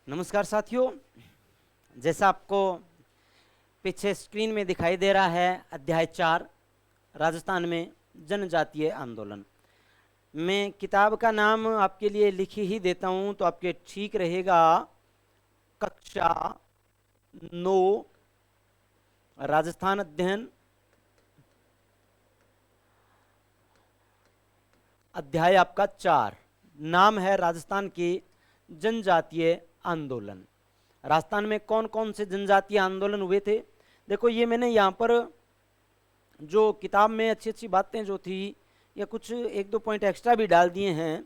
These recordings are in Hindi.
नमस्कार साथियों, जैसा आपको पीछे स्क्रीन में दिखाई दे रहा है, अध्याय 4 राजस्थान में जनजातीय आंदोलन। मैं किताब का नाम आपके लिए लिख ही देता हूं तो आपके ठीक रहेगा। कक्षा 9 राजस्थान अध्ययन, अध्याय आपका 4, नाम है राजस्थान के जनजातीय आंदोलन। राजस्थान में कौन कौन से जनजातीय आंदोलन हुए थे? देखो, ये मैंने यहाँ पर जो किताब में अच्छी अच्छी बातें जो थी या कुछ एक दो पॉइंट एक्स्ट्रा भी डाल दिए हैं,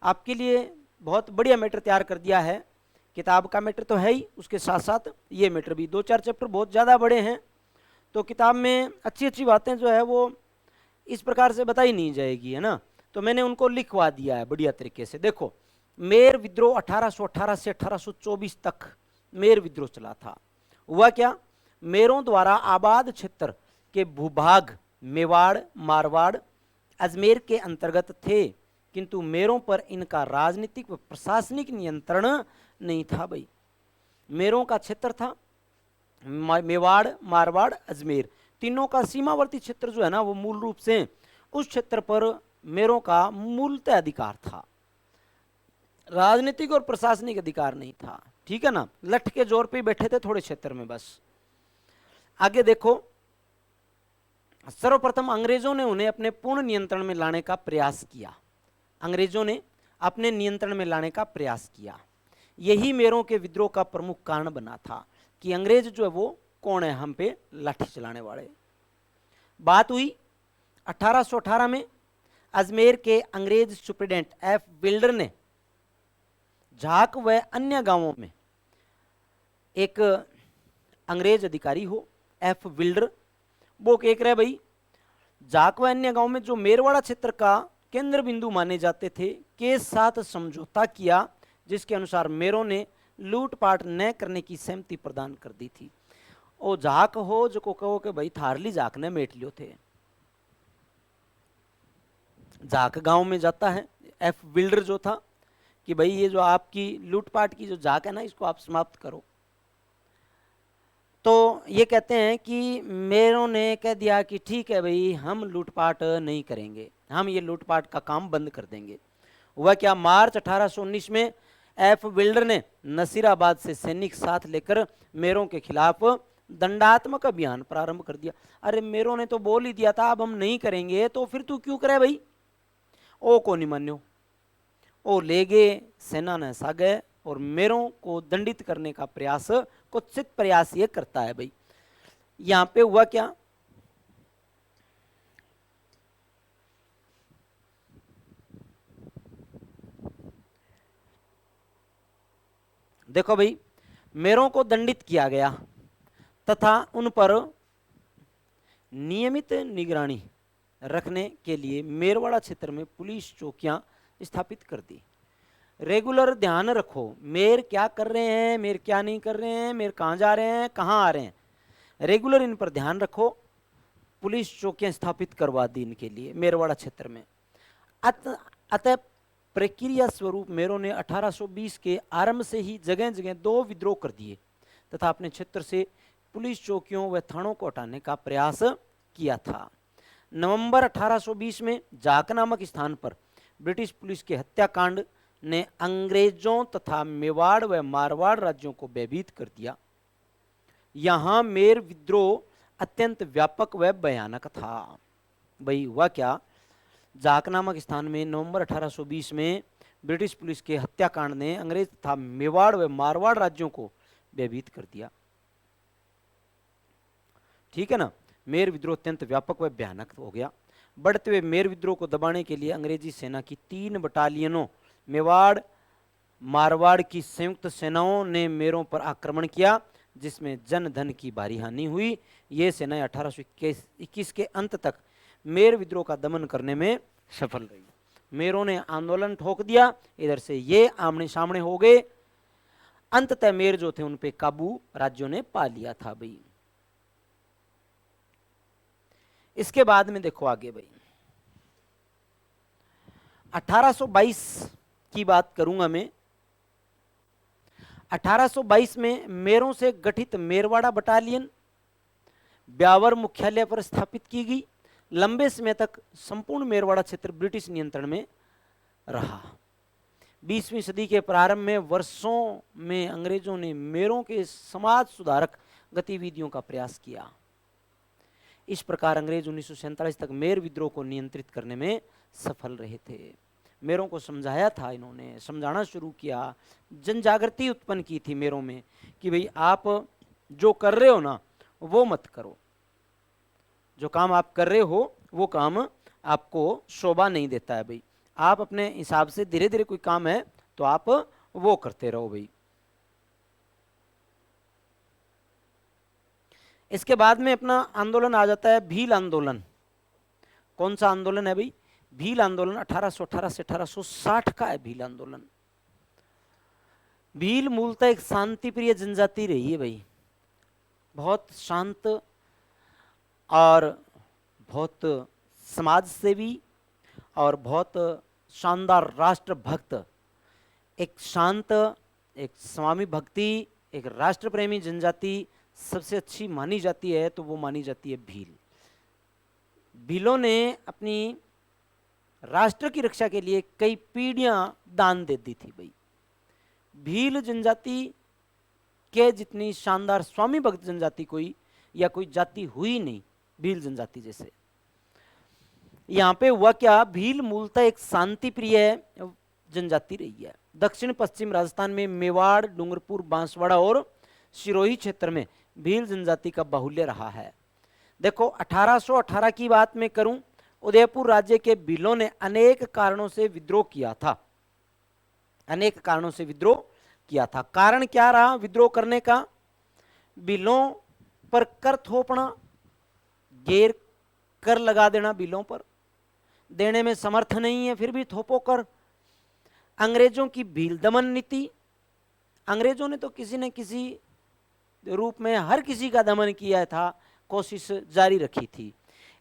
आपके लिए बहुत बढ़िया मैटर तैयार कर दिया है। किताब का मैटर तो है ही, उसके साथ साथ ये मैटर भी। 2-4 चैप्टर बहुत ज़्यादा बड़े हैं, तो किताब में अच्छी अच्छी बातें जो है वो इस प्रकार से बताई नहीं जाएगी, है ना। तो मैंने उनको लिखवा दिया है बढ़िया तरीके से। देखो, मेर विद्रोह 1818 से 1824 तक मेर विद्रोह चला था। हुआ क्या? मेरों द्वारा आबाद क्षेत्र के भूभाग मेवाड़, मारवाड़, अजमेर के अंतर्गत थे, किंतु मेरों पर इनका राजनीतिक व प्रशासनिक नियंत्रण नहीं था। भाई, मेरों का क्षेत्र था मेवाड़, मारवाड़, अजमेर, तीनों का सीमावर्ती क्षेत्र जो है ना, वो मूल रूप से उस क्षेत्र पर मेरों का मूलतः अधिकार था। राजनीतिक और प्रशासनिक अधिकार नहीं था, ठीक है ना। लठ के जोर पे बैठे थे थोड़े क्षेत्र में बस। आगे देखो, सर्वप्रथम अंग्रेजों ने उन्हें अपने पूर्ण नियंत्रण में लाने का प्रयास किया। अंग्रेजों ने अपने नियंत्रण में लाने का प्रयास किया। यही मेरों के विद्रोह का प्रमुख कारण बना था कि अंग्रेज जो है वो कौन है, हम पे लाठी चलाने वाले। बात हुई 1818 में अजमेर के अंग्रेज सुप्रिटेंडेंट एफ विल्डर ने झाक व अन्य गांवों में, एक अंग्रेज अधिकारी हो एफ विल्डर, वो कह रहे भाई झाक व अन्य गांव में जो मेरवाड़ा क्षेत्र का केंद्र बिंदु माने जाते थे के साथ समझौता किया, जिसके अनुसार मेरों ने लूटपाट न करने की सहमति प्रदान कर दी थी। ओ झाक हो जो को कहो कि भाई थारली झाक ने मेट लियो थे। झाक गांव में जाता है एफ विल्डर जो था कि भाई ये जो आपकी लूटपाट की जो झाक है ना, इसको आप समाप्त करो। तो ये कहते हैं कि मेरों ने कह दिया कि ठीक है भाई, हम लूटपाट नहीं करेंगे, हम ये लूटपाट का काम बंद कर देंगे। हुआ क्या? मार्च 1819 में एफ विल्डर ने नसीराबाद से सैनिक साथ लेकर मेरों के खिलाफ दंडात्मक अभियान प्रारंभ कर दिया। अरे मेरों ने तो बोल ही दिया था अब हम नहीं करेंगे, तो फिर तू क्यों करे भाई? ओ को नहीं मान्यो, ओ ले गए, सेना ने सागे और मेरों को दंडित करने का प्रयास, कुत्सित प्रयास ये करता है। भाई, यहां पे हुआ क्या? देखो भाई, मेरों को दंडित किया गया तथा उन पर नियमित निगरानी रखने के लिए मेरवाड़ा क्षेत्र में पुलिस चौकियां स्थापित कर दी। रेगुलर ध्यान रखो, मेर क्या कर रहे हैं, मेर क्या नहीं कर रहे हैं, मेर कहाँ जा रहे हैं, कहाँ आ रहे हैं, रेगुलर इन पर ध्यान रखो। पुलिस चौकियां स्थापित करवा दी इनके लिए मेरवाड़ा क्षेत्र में। अतः प्रक्रिया स्वरूप मेरों ने 1820 के आरंभ से ही जगह जगह 2 विद्रोह कर दिए तथा अपने क्षेत्र से पुलिस चौकियों व थानों को हटाने का प्रयास किया था। नवंबर 1820 में जाक नामक स्थान पर ब्रिटिश पुलिस के हत्याकांड ने अंग्रेजों तथा मेवाड़ व मारवाड़ राज्यों को भयभीत कर दिया। यहां मेर विद्रोह अत्यंत व्यापक व भयानक था। भाई, हुआ क्या? जाक नामक स्थान में नवंबर 1820 में ब्रिटिश पुलिस के हत्याकांड ने अंग्रेज तथा मेवाड़ व मारवाड़ राज्यों को भयभीत कर दिया, ठीक है ना। मेर विद्रोह अत्यंत व्यापक व भयानक हो गया। बढ़ते हुए मेर विद्रोह को दबाने के लिए अंग्रेजी सेना की 3 बटालियनों मेवाड़ मारवाड़ की संयुक्त सेनाओं ने मेरों पर आक्रमण किया, जिसमें जन धन की भारी हानि हुई। ये सेनाएं 1821 के अंत तक मेर विद्रोह का दमन करने में सफल रही। मेरों ने आंदोलन ठोक दिया, इधर से ये आमने सामने हो गए। अंततः मेर जो थे उन पे काबू राज्यों ने पा लिया था। भाई, इसके बाद में देखो आगे। भाई, 1822 की बात करूंगा मैं। 1822 में मेरों से गठित मेरवाड़ा बटालियन ब्यावर मुख्यालय पर स्थापित की गई। लंबे समय तक संपूर्ण मेरवाड़ा क्षेत्र ब्रिटिश नियंत्रण में रहा। 20वीं सदी के प्रारंभ में वर्षों में अंग्रेजों ने मेरों के समाज सुधारक गतिविधियों का प्रयास किया। इस प्रकार अंग्रेज 1947 तक मेर विद्रोह को नियंत्रित करने में सफल रहे थे। मेरों को समझाया था, इन्होंने समझाना शुरू किया, जन जागृति उत्पन्न की थी मेरों में कि भाई आप जो कर रहे हो ना वो मत करो, जो काम आप कर रहे हो वो काम आपको शोभा नहीं देता है भाई, आप अपने हिसाब से धीरे धीरे कोई काम है तो आप वो करते रहो भाई। इसके बाद में अपना आंदोलन आ जाता है भील आंदोलन। कौन सा आंदोलन है भाई? भील आंदोलन 1818 से 1860 का है भील आंदोलन। भील मूलतः एक शांति प्रिय जनजाति रही है भाई, बहुत शांत और बहुत समाज सेवी और बहुत शानदार राष्ट्रभक्त, एक शांत, एक स्वामी भक्ति, एक राष्ट्र प्रेमी जनजाति सबसे अच्छी मानी जाती है तो वो मानी जाती है भील। भीलों ने अपनी राष्ट्र की रक्षा के लिए कई पीढ़ियां दान दे दी थी भाई। भील जनजाति के जितनी शानदार स्वामी भक्त जनजाति कोई या कोई जाति हुई नहीं भील जनजाति जैसे। यहां पे हुआ क्या, भील मूलतः एक शांति प्रिय जनजाति रही है। दक्षिण पश्चिम राजस्थान में मेवाड़, डूंगरपुर, बांसवाड़ा और सिरोही क्षेत्र में भील जनजाति का बाहुल्य रहा है। देखो 1818 की बात मैं करूं, उदयपुर राज्य के भीलों ने अनेक कारणों से विद्रोह किया था, अनेक कारणों से विद्रोह किया था। कारण क्या रहा विद्रोह करने का? भीलों पर कर थोपना, गैर कर लगा देना, भीलों पर देने में समर्थ नहीं है फिर भी थोपो कर। अंग्रेजों की भील दमन नीति, अंग्रेजों ने तो किसी न किसी रूप में हर किसी का दमन किया था, कोशिश जारी रखी थी।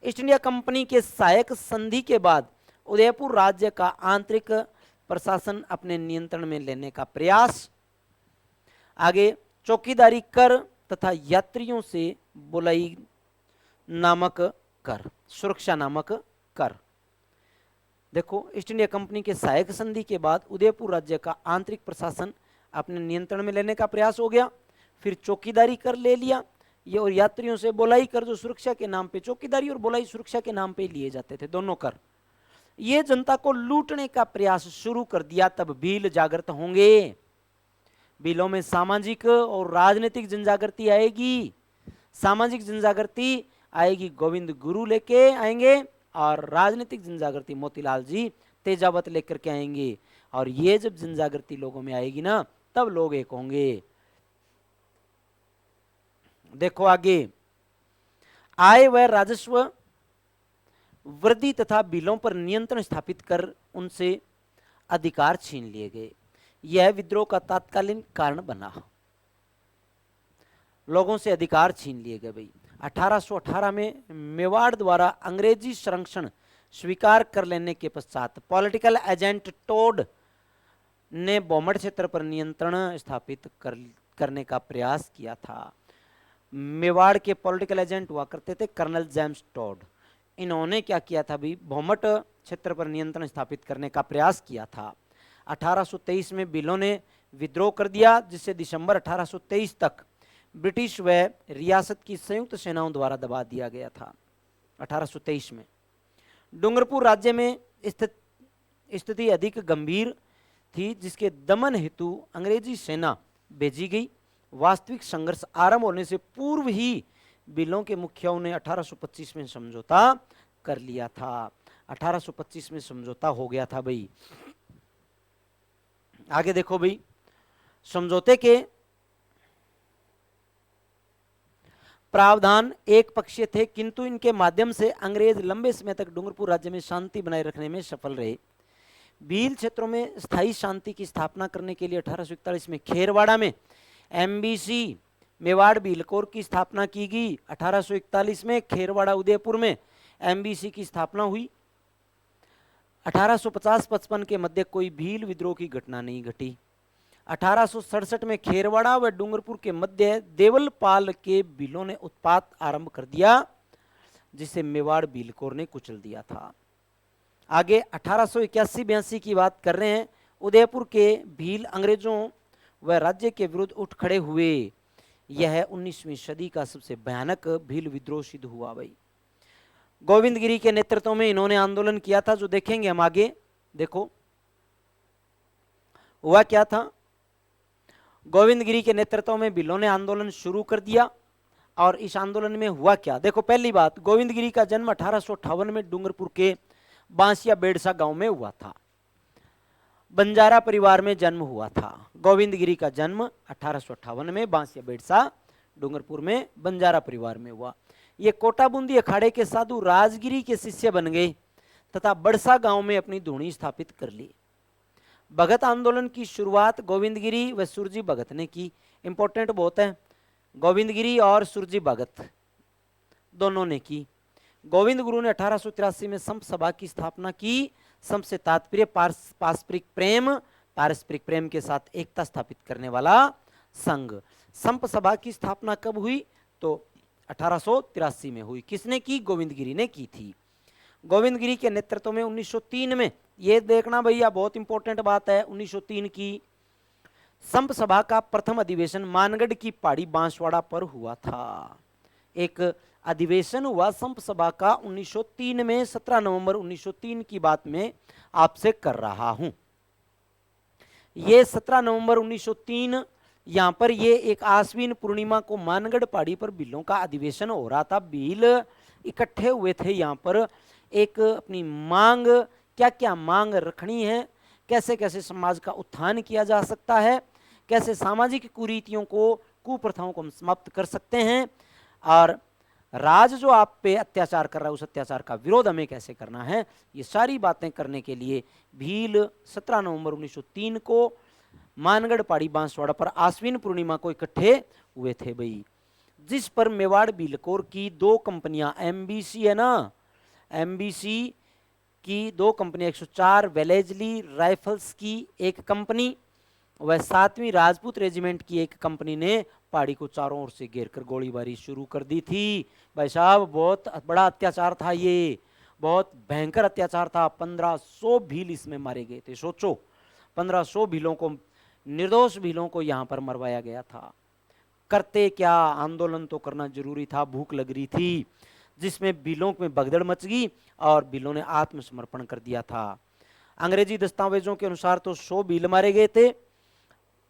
ईस्ट इंडिया कंपनी के सहायक संधि के बाद उदयपुर राज्य का आंतरिक प्रशासन अपने नियंत्रण में लेने का प्रयास। आगे चौकीदारी कर तथा यात्रियों से बुलाई नामक कर, सुरक्षा नामक कर। देखो ईस्ट इंडिया कंपनी के सहायक संधि के बाद उदयपुर राज्य का आंतरिक प्रशासन अपने नियंत्रण में लेने का प्रयास हो गया, फिर चौकीदारी कर ले लिया, ये और यात्रियों से बोलाई कर, जो सुरक्षा के नाम पे, चौकीदारी और बोलाई सुरक्षा के नाम पे लिए जाते थे दोनों कर। ये जनता को लूटने का प्रयास शुरू कर दिया। तब भील जागृत होंगे, भीलों में सामाजिक और राजनीतिक जनजागृति आएगी। सामाजिक जनजागृति आएगी, गोविंद गुरु लेके आएंगे, और राजनीतिक जनजागृति मोतीलाल जी तेजावत लेकर के आएंगे। और ये जब जनजागृति लोगों में आएगी ना तब लोग एक होंगे। देखो आगे, आय व राजस्व वृद्धि तथा बिलों पर नियंत्रण स्थापित कर उनसे अधिकार छीन लिए गए। यह विद्रोह का तात्कालीन कारण बना, लोगों से अधिकार छीन लिए गए भाई। 1818 में मेवाड़ द्वारा अंग्रेजी संरक्षण स्वीकार कर लेने के पश्चात पॉलिटिकल एजेंट टोड ने बोमड़ क्षेत्र पर नियंत्रण स्थापित करने का प्रयास किया था। मेवाड़ के पॉलिटिकल एजेंट हुआ करते थे कर्नल जेम्स टोड। इन्होंने क्या किया था भी, भोमट क्षेत्र पर नियंत्रण स्थापित करने का प्रयास किया था। 1823 में भीलों ने विद्रोह कर दिया, जिससे दिसंबर 1823 तक ब्रिटिश व रियासत की संयुक्त सेनाओं द्वारा दबा दिया गया था। 1823 में डूंगरपुर राज्य में स्थिति अधिक गंभीर थी, जिसके दमन हेतु अंग्रेजी सेना भेजी गई। वास्तविक संघर्ष आरंभ होने से पूर्व ही बिलों के मुखियाओं ने 1825 में समझौता कर लिया था। 1825 में समझौता हो गया था भाई। आगे देखो भाई, समझौते के प्रावधान एक पक्षीय थे, किंतु इनके माध्यम से अंग्रेज लंबे समय तक डूंगरपुर राज्य में शांति बनाए रखने में सफल रहे। भील क्षेत्रों में स्थायी शांति की स्थापना करने के लिए 1841 में खेरवाड़ा में एमबीसी मेवाड़ भील कोर की स्थापना की गई। 1841 में खेरवाड़ा उदयपुर में एमबीसी की स्थापना हुई। 1850-55 के मध्य कोई भील विद्रोह की घटना नहीं घटी। 1867 में खेरवाड़ा व डूंगरपुर के मध्य देवलपाल के भीलों ने उत्पात आरंभ कर दिया, जिसे मेवाड़ भीलकोर ने कुचल दिया था। आगे 1881-82 की बात कर रहे हैं। उदयपुर के भील अंग्रेजों व राज्य के विरुद्ध उठ खड़े हुए। यह 19वीं सदी का सबसे भयानक भील विद्रोह सिद्ध हुआ भाई। गोविंदगिरी के नेतृत्व में इन्होंने आंदोलन किया था, जो देखेंगे हम आगे। देखो हुआ क्या था। गोविंदगिरी के नेतृत्व में भीलों ने आंदोलन शुरू कर दिया, और इस आंदोलन में हुआ क्या। देखो पहली बात, गोविंदगिरी का जन्म 1858 में डूंगरपुर के बांसिया बेड़सा गांव में हुआ था। बंजारा परिवार में जन्म हुआ था। गोविंदगिरी का जन्म 1858 में बांसिया बेड़सा डूंगरपुर में बंजारा परिवार में हुआ। ये कोटा बूंदी अखाड़े के साधु राजगिरी के शिष्य बन गए तथा बड़सा गांव में अपनी धूनी स्थापित कर ली। भगत आंदोलन की शुरुआत गोविंदगिरी व सुरजी भगत ने की। इंपॉर्टेंट बहुत है, गोविंदगिरी और सुरजी भगत दोनों ने की। गोविंद गुरु ने 1883 में संप सभा की स्थापना की। संप से तात्पर्य पारस्परिक प्रेम के साथ एकता स्थापित करने वाला संघ। संप सभा की स्थापना कब हुई, तो 1883 में हुई। किसने की, गोविंदगिरी ने की थी। गोविंदगिरी के नेतृत्व में 1903 में, ये देखना भैया बहुत इंपॉर्टेंट बात है, 1903 की संप सभा का प्रथम अधिवेशन मानगढ़ की पहाड़ी बांसवाड़ा पर हुआ था। एक अधिवेशन हुआ संप सभा का 1903 में। 17 नवंबर 1903 की बात में आपसे कर रहा हूं। ये 17 नवंबर 1903 यहां पर ये एक आश्विन पूर्णिमा को मानगढ़ पहाड़ी पर भीलों का अधिवेशन हो रहा था। भील इकट्ठे हुए थे यहां पर, एक अपनी मांग, क्या क्या मांग रखनी है, कैसे कैसे समाज का उत्थान किया जा सकता है, कैसे सामाजिक कुरीतियों को, कुप्रथाओं को हम समाप्त कर सकते हैं, और राज जो आप पे अत्याचार कर रहा है उस अत्याचार का विरोध हमें कैसे करना है। ये सारी बातें करने के लिए भील 17 नवंबर 1903 को मानगढ़ पहाड़ी बांसवाड़ा पर आश्विन पूर्णिमा को इकट्ठे हुए थे भाई। जिस पर मेवाड़ भीलकोर की 2 कंपनियां, एमबीसी है ना, एमबीसी की 2 कंपनियां, 104 वेलेजली राइफल्स की एक कंपनी वह 7वीं राजपूत रेजिमेंट की एक कंपनी ने पहाड़ी को चारों ओर से घेरकर गोलीबारी शुरू कर दी थी। भाई साहब बहुत बड़ा अत्याचार था, ये बहुत भयंकर अत्याचार था। 1500 भील इसमें मारे गए थे। सोचो 1500 भीलों को, निर्दोष भीलों को यहां पर मरवाया गया था। करते क्या, आंदोलन तो करना जरूरी था, भूख लग रही थी, जिसमें भीलों में भगदड़ मच गई और भीलों ने आत्मसमर्पण कर दिया था। अंग्रेजी दस्तावेजों के अनुसार तो 100 भील मारे गए थे,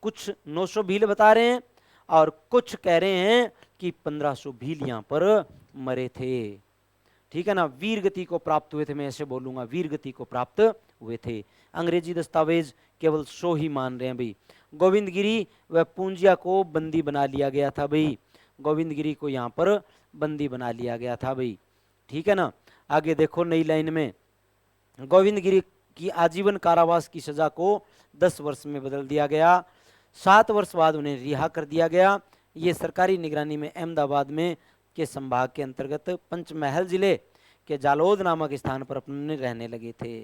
कुछ 900 भील बता रहे हैं, और कुछ कह रहे हैं कि 1500 भील यहां पर मरे थे। ठीक है ना, वीर गति को प्राप्त हुए थे, मैं ऐसे बोलूंगा, वीर गति को प्राप्त हुए थे। अंग्रेजी दस्तावेज केवल 100 ही मान रहे हैं भाई। गोविंदगिरी व पूंजिया को बंदी बना लिया गया था भाई, गोविंदगिरी को यहां पर बंदी बना लिया गया था भाई। ठीक है ना, आगे देखो नई लाइन में, गोविंदगिरी की आजीवन कारावास की सजा को 10 वर्ष में बदल दिया गया। 7 वर्ष बाद उन्हें रिहा कर दिया गया। ये सरकारी निगरानी में अहमदाबाद में के संभाग के अंतर्गत पंचमहल जिले के जालोद नामक स्थान पर अपने रहने लगे थे।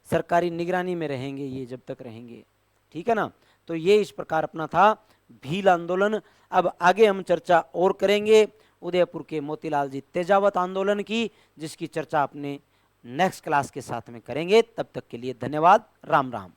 सरकारी निगरानी में रहेंगे ये जब तक रहेंगे। ठीक है ना, तो ये इस प्रकार अपना था भील आंदोलन। अब आगे हम चर्चा और करेंगे उदयपुर के मोतीलाल जी तेजावत आंदोलन की, जिसकी चर्चा अपने नेक्स्ट क्लास के साथ में करेंगे। तब तक के लिए धन्यवाद, राम राम।